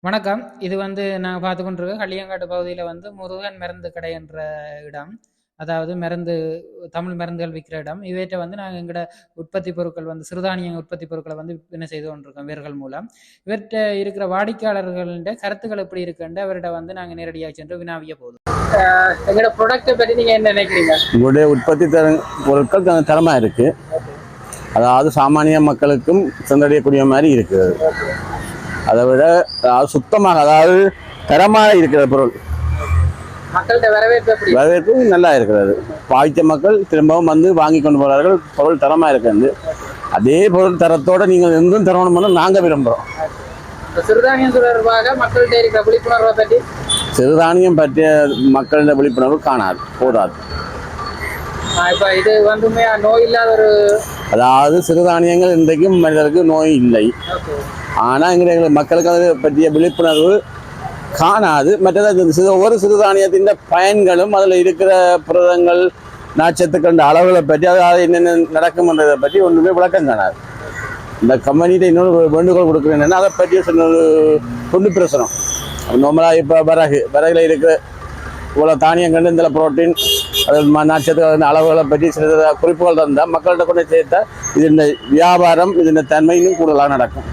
வணக்கம். இது நான் பார்த்து கொண்டிருக்க களியங்காட்டு பகுதியில் முருகன் மருந்து கடை என்ற இடம். அதாவது தமிழ் மருந்துகள் விற்கிற இடம். இவற்றை நாங்கள் எங்களோட உற்பத்தி பொருட்கள் சிறுதானிய உற்பத்தி பொருட்களை விற்பனை செய்து கொண்டிருக்கோம் வேர்கள் மூலம். இவற்றை இருக்கிற வாடிக்கையாளர்கள கருத்துக்கள் எப்படி இருக்குன்னு அவர்கிட்ட நாங்கள் நேரடியாக சென்று வினாவிய போதும். எங்களோட ப்ராடக்டை பற்றி நீங்கள் என்ன நினைக்கிறீங்க? உங்களுடைய உற்பத்தி பொருட்கள் தரமாக இருக்குது. அதாவது சாமானிய மக்களுக்கும் சென்றடையக்கூடிய மாதிரி இருக்குது. அதை விட சுத்தமாக, அதாவது தரமாக இருக்கிற பொருள், மக்கள்கிட்ட வரவேற்பு நல்லா இருக்கிறது. பாய்ச்ச மக்கள் திரும்பவும் வாங்கி கொண்டு போகிறார்கள். பொருள் தரமாக இருக்கிறது. அதே பொருள் தரத்தோடு நீங்கள் எங்கும் தரணும்னு நாங்கள் விரும்புகிறோம். சிறுதானியம் தொடர்பாக மக்கள்கிட்ட இருக்கிற விழிப்புணர்வை பற்றி சிறுதானியம் பற்றிய மக்களிட விழிப்புணர்வு காணாது, போதாது. இப்போ இது நோய் இல்லாத ஒரு, அதாவது சிறுதானியங்கள் இன்றைக்கும் மனிதருக்கு நோய் இல்லை. ஆனால் எங்களுக்கு மக்களுக்கு அதை பற்றிய விழிப்புணர்வு காணாது. மற்றது ஒவ்வொரு சிறுதானியத்தின் பயன்களும் அதில் இருக்கிற புரதங்கள், நாச்சத்துக்கள் அளவுகளை பற்றி, அதாவது என்னென்ன நடக்கும்ன்றதை பற்றி ஒன்றுமே விளக்கம் காணாது. இந்த கம்பெனிகிட்ட இன்னொரு வேண்டுகோள் கொடுக்குறேன், அதை பற்றி கொண்டு பிரசனம். நார்மலாக இப்போ விறகுல இருக்கிற இவ்வளோ தானியங்கள், இந்த புரோட்டீன், அதில் நாச்சத்துக்கள் அளவுகளை பற்றி சில குறிப்புகள் தந்தால் மக்கள்கிட்ட கொண்டு சேர்த்தா இது இந்த வியாபாரம், இது இந்த தன்மையும் கூடுதலாக நடக்கும்.